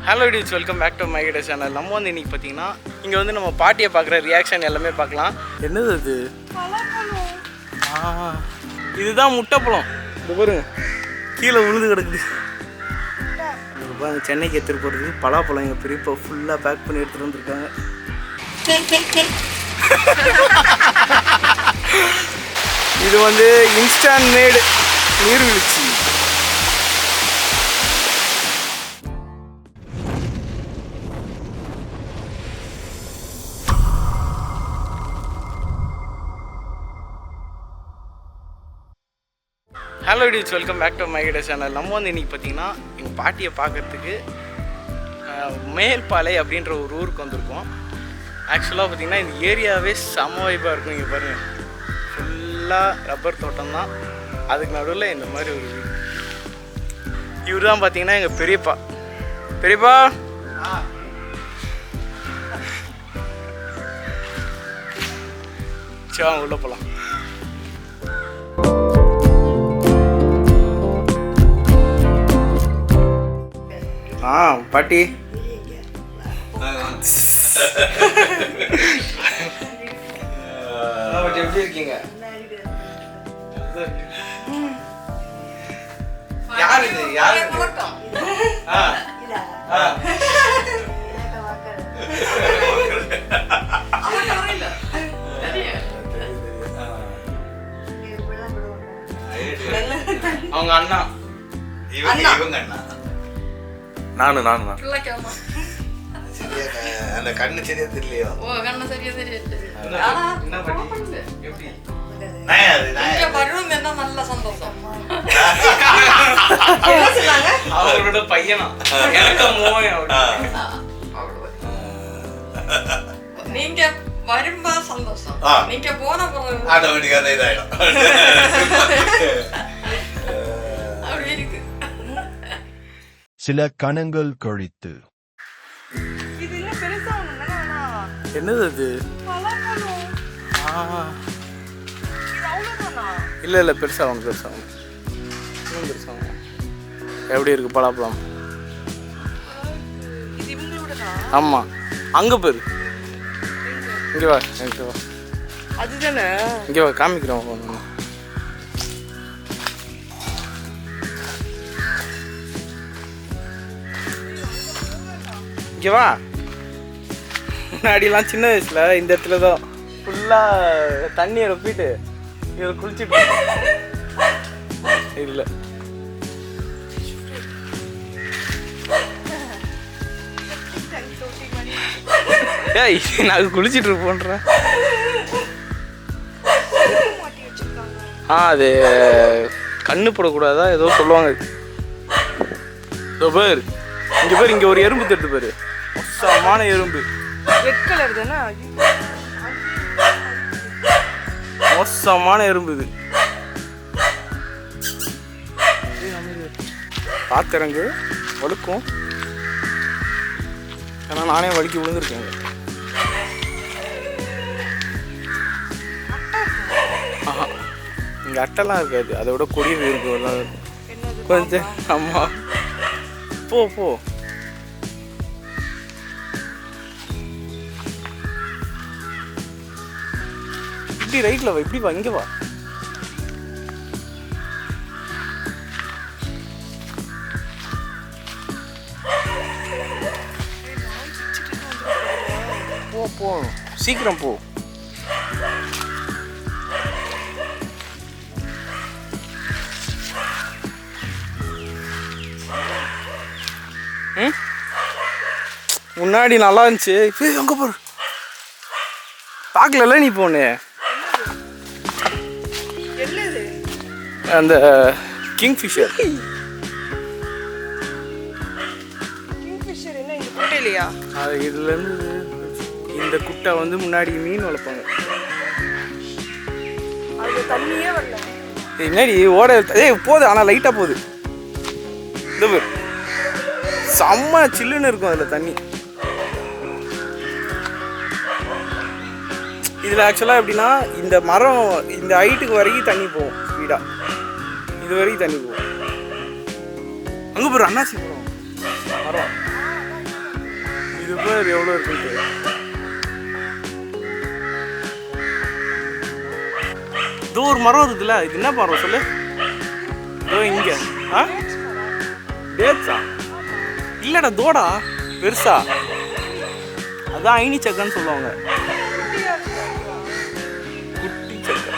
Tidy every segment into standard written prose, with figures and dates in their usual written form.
Hello dudes, welcome back to my channel. நம்ம வந்து இன்றைக்கி பார்த்தீங்கன்னா இங்கே வந்து நம்ம பாட்டியை பார்க்குற ரியாக்ஷன் எல்லாமே பார்க்கலாம். என்னது அது? இதுதான் முட்டைப்பழம். இது பாருங்க, கீழே விழுந்து கிடக்குது. சென்னைக்கு எடுத்துகிட்டு போகிறதுக்கு பலாப்பழம் எங்கள் பெரியப்பா ஃபுல்லாக பேக் பண்ணி எடுத்துகிட்டு வந்துருக்காங்க. இது வந்து இன்ஸ்டன்ட் மேடு நீர்வீழ்ச்சி. Hello dudes, welcome back to my channel. நம்ம வந்து இன்றைக்கி பார்த்தீங்கன்னா எங்கள் பாட்டியை பார்க்குறதுக்கு மேல்பாலை அப்படின்ற ஒரு ஊருக்கு வந்திருக்கோம். ஆக்சுவலாக பார்த்திங்கன்னா இந்த ஏரியாவே செம வைப்பாக இருக்கும். இங்கே பாருங்கள், ஃபுல்லாக ரப்பர் தோட்டம் தான். அதுக்கு நடுவில் இந்த மாதிரி ஒரு வீடு. இவர் தான் பார்த்தீங்கன்னா எங்கள் பெரியப்பா. பெரியப்பா சரி, வாங்க உள்ளே போகலாம். பாட்டி எப்படி இருக்கீங்க? யாரு இது? யாரு? அவங்க அண்ணா. இவங்க அண்ணா. நானு அந்த கண்ணு சரியா தெரியலையோ? கண்ணு சரியா தெரியல. நல்ல சந்தோஷம். அவரோட பையனா நீங்க வரும்பா சந்தோஷம். நீங்க போன சில கணங்கள் கழித்து. என்னது அது? இல்லை இல்லை, பெருசாகணும் பெருசாகணும் இன்னும் பெருசாகணும். எப்படி இருக்கு பலாப்பழம்? ஆமாம், அங்கே போயிரு. இங்கே வா, இங்கே வா. அதுதானே இங்கே வா, காமிக்கிறோம். இங்கே வா. முன்னாடிலாம் சின்ன வயசில் இந்த இடத்துல தான் ஃபுல்லாக தண்ணியை ரொப்பிட்டு இதில் குளிச்சுட்டு இல்லை. ஏய், நாங்கள் குளிச்சுட்டு இருப்போன்றேன். அது கண்ணு போடக்கூடாதா ஏதோ சொல்லுவாங்க. பேர் இங்கே பேர், இங்கே ஒரு எறும்பு தட்டு பேர், மோசமான எறும்பு. ரெட் கலர் தானே? மோசமான எறும்பு இது. பாத்திரங்கு வழுக்கும். ஏன்னா நானே வழுக்கி விழுந்துருக்கேங்க. ஆஹா, இங்கே அட்டைலாம் இருக்காது, அதோட கொடியது இருக்கும் கொஞ்சம். ஆமா, போ போ. இப்படி ரைட்ல வா, இப்படி வா, இங்க வா. போ போ, சீக்கிரம் போ. முன்னாடி நல்லா இருந்துச்சு, இப்போ எங்க போற? பார்க்கல நீ போனே. அந்த கிங்ஃபிஷர். கிங்ஃபிஷர் என்ன இந்த குட்டையிலையா? அது இதுலேருந்து இந்த குட்டை வந்து முன்னாடி மீன் வளர்ப்பாங்க. அது தண்ணியே வரல. முன்னாடி ஓட போகுது, ஆனால் லைட்டாக போகுது. இந்த பேர் செம்ம சில்லுன்னு இருக்கும் அதில் தண்ணி. இதில் ஆக்சுவலாக எப்படின்னா, இந்த மரம் இந்த ஹைட்டுக்கு வரைக்கும் தண்ணி போகும் ஸ்பீடாக. இது வரைக்கும் தண்ணி போகும். அங்கே போகிற அண்ணாசி மரம். பாரு எவ்வளோ இருக்குன்ட்டு. இதோ ஒரு மரம் இருக்குதுல்ல, இது என்ன மரம் சொல்லு? இதோ இங்கே. ஆ டேட்ஸா? இல்லைடா, தோடா பெருசா. அதான் ஐனி சக்கன்னு சொல்லுவாங்க. குட்டி சக்கை.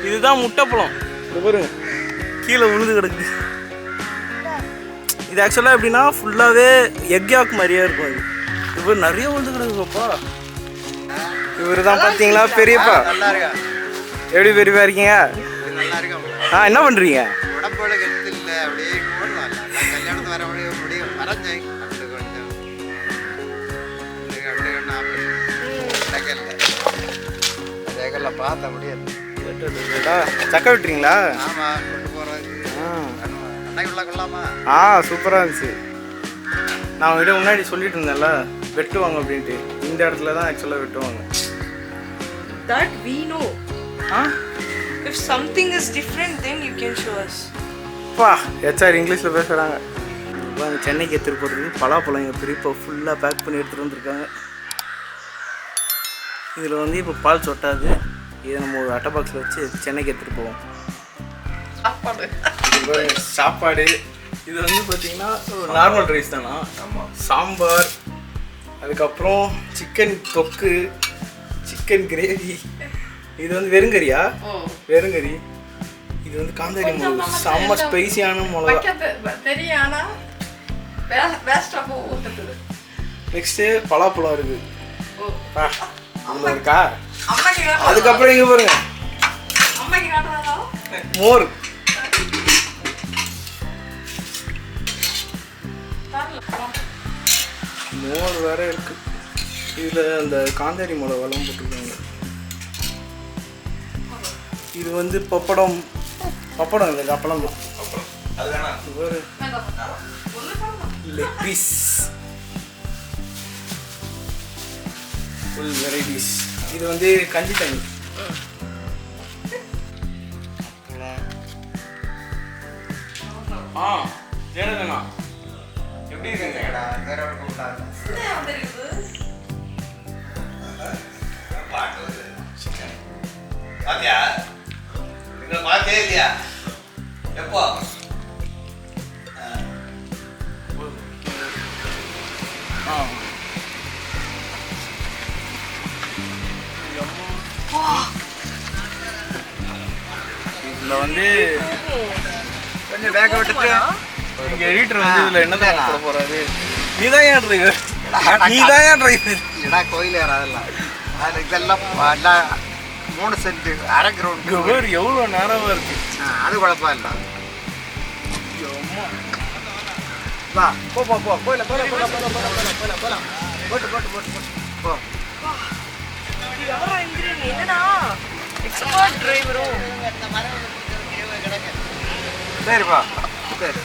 இதுதான் முட்டைப்பழம். இது பாருங்க கீழே விழுந்து கிடக்குது. இது ஆக்சுவலாக எப்படின்னா ஃபுல்லாகவே எக் யாக் மாதிரியே இருக்கும். இது இவர் நிறைய விழுந்து கிடக்குப்பா. இவர் தான் பார்த்தீங்களா பெரியப்பா? எப்படி பெரியப்பா இருக்கீங்க? ஆ என்ன பண்ணுறீங்க? பார்த்த முடியாது. சக்கை விட்டுறீங்களா? ஆ சூப்பராக இருந்துச்சு. நான் உங்ககிட்ட முன்னாடி சொல்லிட்டு இருந்தேன்ல வெட்டுவாங்க அப்படின்ட்டு. இந்த இடத்துல தான் ஆக்சுவலாக வெட்டுவாங்க. That we know. Huh? If something is different, then you can show us. பா ஹெச்ஆர் இங்கிலீஷில் பேசுகிறாங்க. சென்னைக்கு எடுத்துகிட்டு போகிறதுக்கு பலாப்பழம் எங்கள் பெரியப்பா ஃபுல்லாக பேக் பண்ணி எடுத்துகிட்டு வந்திருக்காங்க. இதில் வந்து இப்போ பால் சொட்டாது. இதை நம்ம ஒரு அட்டை பாக்ஸில் வச்சு சென்னைக்கு எடுத்துகிட்டு போவோம். சாப்பாடு இது வந்து பார்த்தீங்கன்னா நார்மல் ரைஸ் தானா? சாம்பார், அதுக்கப்புறம் சிக்கன் தொக்கு, சிக்கன் கிரேவி. இது வந்து வெறுங்கறியா? வெறுங்கறி. இது வந்து காந்தாரி மிளகு, செம்ம ஸ்பைசியான மிளகா. நெக்ஸ்ட்டு பலாப்பழம் இருக்குது. அம்மா இருக்கா? அதுக்கப்புறம் இங்கே பாருங்க மோர். மோர் வேற இருக்கு. இதில் அந்த காந்தாரி மிளகாலாம் போட்டுருக்காங்க. இது வந்து பப்படம். பப்படம் இல்லை, அப்பளம் தான். Leg piece, full varieties. இது வந்து கஞ்சி தண்ணி. ஆ ஜெயலலிதா எப்படி இருக்குங்க? பாத்தியா? நீங்க பார்த்தே இல்லையா? எப்போ? இதில் வந்து கொஞ்சம் பேக்க விட்டுட்டு இங்கே எடிட்டர் வந்து இதில் என்னதான் போட போகிறாரு? நீ தான் ஏன் டிரைவர்? நீ தான் ஏன் டிரைவர்? இடா கோயில் அதெல்லாம் இதெல்லாம் 3 சென்ட் அரை கிரவுண்ட். வேறு எவ்வளோ நேரமாக இருக்கு. அது குழப்பம் இல்லை. வா போ போ போ போயில போல போல போல போல போல போல போல போட்டு போட்டு போட்டு போ. என்னடா எக்ஸ்பர்ட் டிரைவரோ? சரிப்பா சரி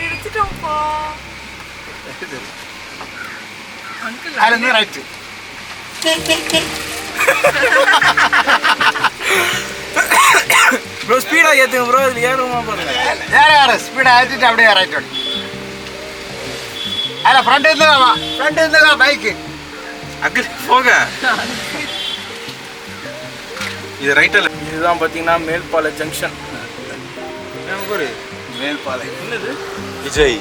எடுத்துட்டோம்ப்பா. அதுலேருந்து ரைட்டு. ப்ரோ ஸ்பீடாக ஏற்றுங்க ப்ரோ. இதில் ஏறுமா பாருங்க. யார் ஸ்பீடாக ஏற்றிட்டு அப்படியே ரைட் ஓடி. அதில் ஃப்ரண்ட் இருந்துங்க பைக்கு அக்கு போக. இது ரைட்டில். இதுதான் பார்த்தீங்கன்னா மேல்பாலை ஜங்ஷன். மேல்பாலை என்னது? விஜய்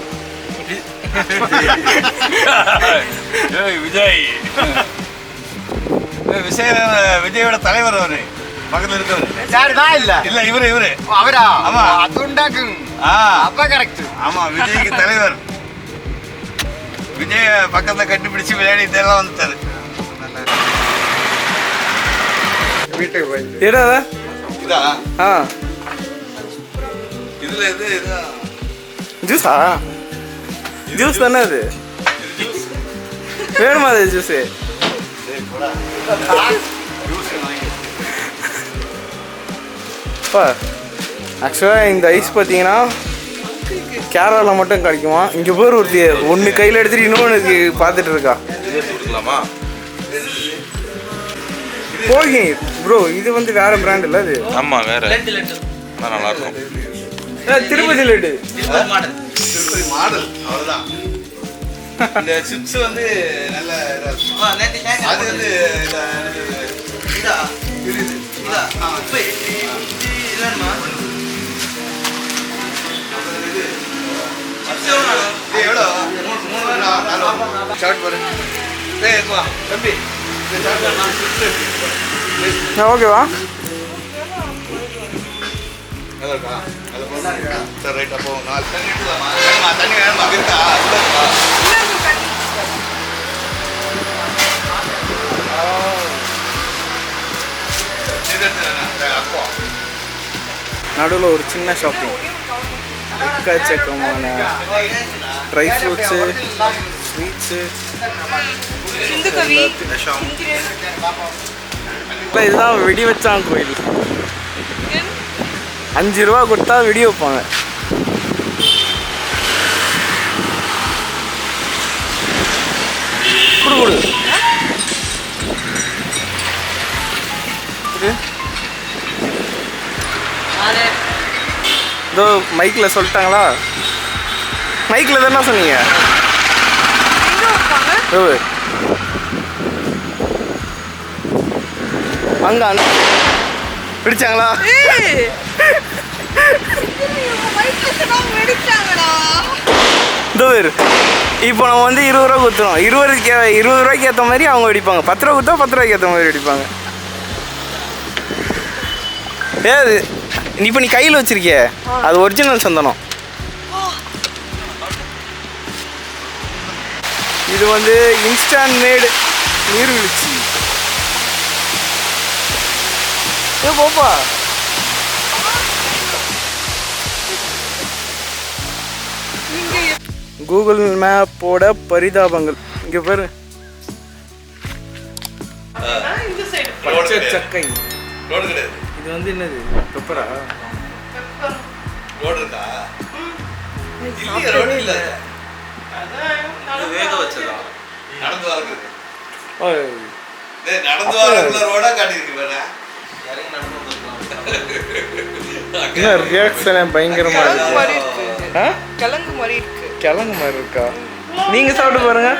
விஜய் விஜயோட தலைவர் அவரு பக்கத்துல இருக்கவர். யாருதான் இல்ல இல்ல இவரு அவரா? ஆமா. அது உண்டாக்குங்க. அப்பா கரெக்ட். ஆமா விஜய்க்கு தலைவர். விஜய பக்கத்துல கண்டுபிடிச்சு விளையாடிட்டு எல்லாம் வந்துட்டாரு. வீட்டுக்கு போய் ஏடா இதா? ஆ இதுல இது ஜூஸா? ஜூஸ் தானே அது? வேணுமா அது ஜூஸு? ஆக்சுவலாக இந்த ஐஸ் பார்த்தீங்கன்னா கேரளாவில் மட்டும் கிடைக்குமா. இங்கே பேர் ஒருத்தி ஒன்று கையில் எடுத்துகிட்டு இன்னொன்று பார்த்துட்டு இருக்கா. போகி ப்ரோ இது வந்து வேறு பிராண்ட் இல்லை அது? ஆமா வேற நல்லா இருக்கும். திருப்பதி லட்டு. திருப்பதி மாடல் அவ்வளோதான். இந்த சிப்ஸ் வந்து நல்ல இதாக இருக்கும். அது வந்து எவ்வளோ 3 4 ஷார்ட் பாரு. தம்பி ஓகேவா? நல்லா இருக்கா? சரி ரைட். அப்போ 4 தண்ணி வேணுமா? தண்ணி வேணுமா? இருக்கா? நடுவில் ஒரு சின்ன ஷாப்பிங், எக்கச்சக்கமான ட்ரை ஃப்ரூட்ஸு, ஸ்வீட்ஸு. இதுதான் வெடி வச்சான் கோயில். 5 ரூபா கொடுத்தா வெடி வைப்பாங்க. கொடு இதோ மைக்கில் சொல்லிட்டாங்களா? மைக்கில் தானே சொன்னீங்க? அங்க பிடிச்சாங்களா? இப்போ நம்ம வந்து 20 ரூபா கொடுத்துரும். 20 ரூபாய்க்கு ஏற்ற மாதிரி அவங்க வெடிப்பாங்க. 10 ரூபா கொடுத்தா 10 ரூபாய்க்கு ஏற்ற மாதிரி வெடிப்பாங்க. ஏது இப்போ நீ கையில் வச்சிருக்கிய அது ஒரிஜினல் சந்தனம். இது வந்து இன்ஸ்டன்ட் மேடு நீர்வீழ்ச்சி. போப்பா. கூகுள் மேப்போட பரிதாபங்கள் இங்கே பாரு. பச்சை சக்கை. இது வந்து என்னது? பெப்பரா? ரோடு இருக்கா? இல்லையா? ரோடு இல்லை. வேக வச்சதா? நடந்து வரது. நடந்து வரதுல ரோடா காட்டியிருக்கு பாரு. ரியாக்ஷன் பயங்கரமா இருக்கு. கிழங்கு மாதிரி இருக்கு. கிழங்கு மாதிரி இருக்கா? நீங்க சாப்பிட்டு பாருங்க.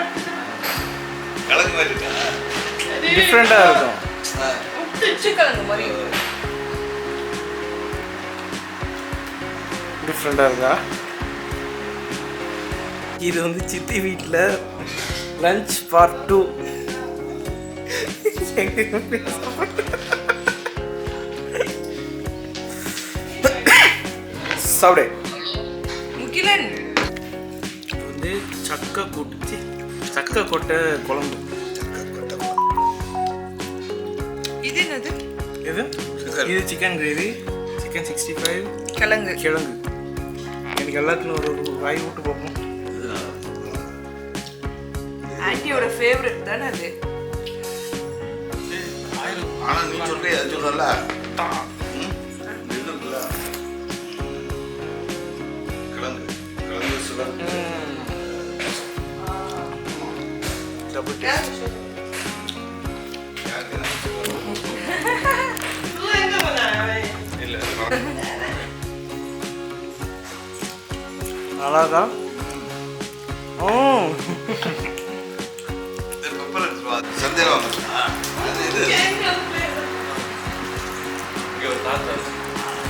கிழங்கு மாதிரி இருக்கா? டிஃப்ரெண்டா இருக்கும். கிழங்கு மாதிரி இருக்கு. டிஃப்ரெண்டா இருக்கா? இது வந்து சித்தி வீட்டில் லஞ்ச் பார்ட் 2. சாப்பிடு. முகிலன் வந்து சக்கை கொட்டை குழம்பு. இது என்னது? இது சிக்கன் கிரேவி, சிக்கன் 65, கிழங்கு. எனக்கு எல்லாத்துலையும் ஒரு வாய் விட்டு பார்ப்போம். ஆன்ட்டியோட ஃபேவரட் தானே அது. ஆனா நீ சொல்றே அது சொல்றல. கிழங்கு சுகர். Double taste. நல்லாதா?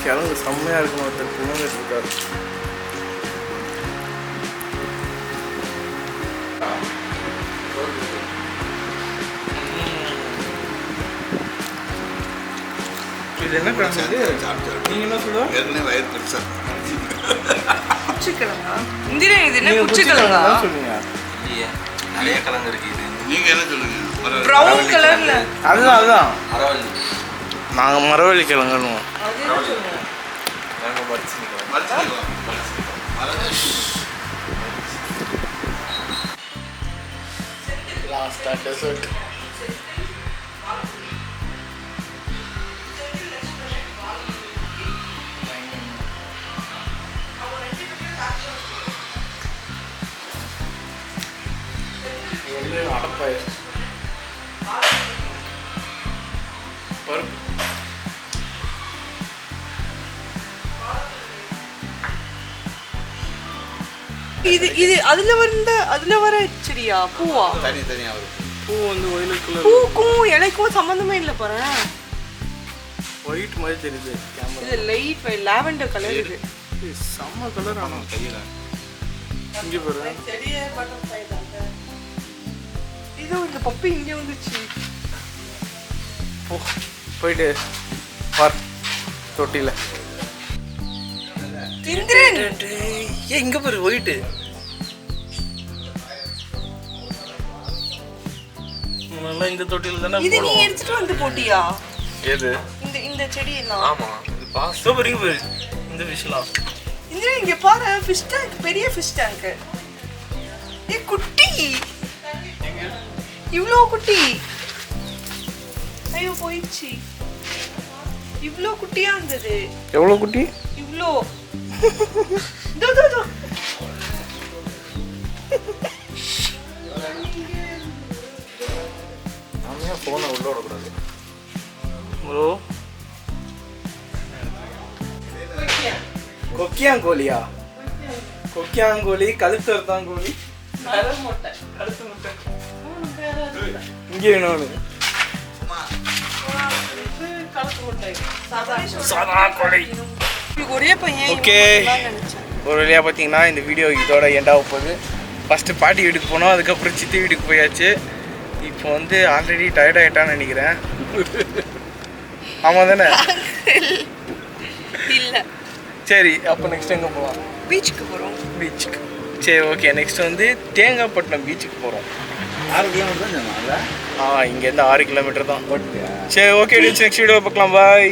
கிழங்கு செம்மையா இருக்கும். ஒருத்தர் புண்ணங்கிட்டு இருக்காரு. இது என்ன கிழங்கு? நீங்க என்ன சொல்லுவா? வயிறு பெருசா குச்சிக்கிழங்கா? இந்திரன் இது என்ன குச்சிக்கிழங்கா? சொல்லுங்க. நிறைய கிழங்கு இருக்கு. நீங்க என்ன சொல்லுங்க? பிரவுன் கலர்ல. அதுதான் மரவள்ளி. நாங்க மரவள்ளி கிழங்குன்னு. நாங்க மரிச்சு லாஸ்டா டெசர்ட். அடப்பாயிருச்சு. பருப்பு இது அதுல வர செடியா பூவா? தனியா வரும். பூ வந்து ஒயிட் கலர், பூக்கும் இலைக்கும் சம்பந்தமே இல்ல பாரு. ஒயிட் மாதிரி தெரியுது கேமரா. இது லைட் லாவெண்டர் கலர். இது செம்ம கலர். ஆனா கையில இங்க பாரு. செடியே பட்டர்ஃப்ளை தான். இதோ இந்த பப்பி இங்க வந்துச்சு. போயிட்டு பார் தொட்டில. ஏன் இங்க பாரு ஒயிட். நல்லா இந்த தொட்டில தானே இது நீ போடும். எடுத்துட்டு வந்து போட்டியா? ஏது இந்த செடி எல்லாம்? ஆமா இது பாஸ் சூப்பர். இங்க பாரு இந்த விஷயம். இந்த இங்க பாரு ஃபிஷ் டேங்க், பெரிய ஃபிஷ் டேங்க். ஏ குட்டி, இவ்ளோ குட்டி. ஐயோ போயிடுச்சு. இவ்ளோ குட்டியா இருந்தது. எவ்வளவு குட்டி? இவ்ளோ. தோ தோ தோ. நாம போனை உள்ள விடக்கூடாது ப்ரோ. கொக்கியாங்கோலியா? கொக்கியாங்கோலி, கழுத்து அறுத்தாங்கோலி, கழுத்து முட்டை. இங்கே இன்னொன்று சாதா கோழி. ஒரே பையன். ஓகே, ஒரு வழியாக பார்த்தீங்கன்னா இந்த வீடியோ இதோட எண்டாக போகுது. ஃபஸ்ட்டு பாட்டி வீட்டுக்கு போனோம், அதுக்கப்புறம் சித்தி வீட்டுக்கு போயாச்சு. இப்போ வந்து ஆல்ரெடி டயர்ட் ஆகிட்டான்னு நினைக்கிறேன். ஆமாம் தானே? இல்ல. சரி, அப்போ நெக்ஸ்ட் எங்கே போகலாம்? பீச்சுக்கு போறோம். பீச்சுக்கு. சரி ஓகே, நெக்ஸ்ட் வந்து தேங்காய்பட்டினம் பீச்சுக்கு போகிறோம். 6 கிலோமீட்டர் தான் சொன்னாங்க. இங்கேருந்து 6 கிலோமீட்டர் தான். சரி ஓகே, நெக்ஸ்ட் வீடியோ பார்க்கலாம். பாய்.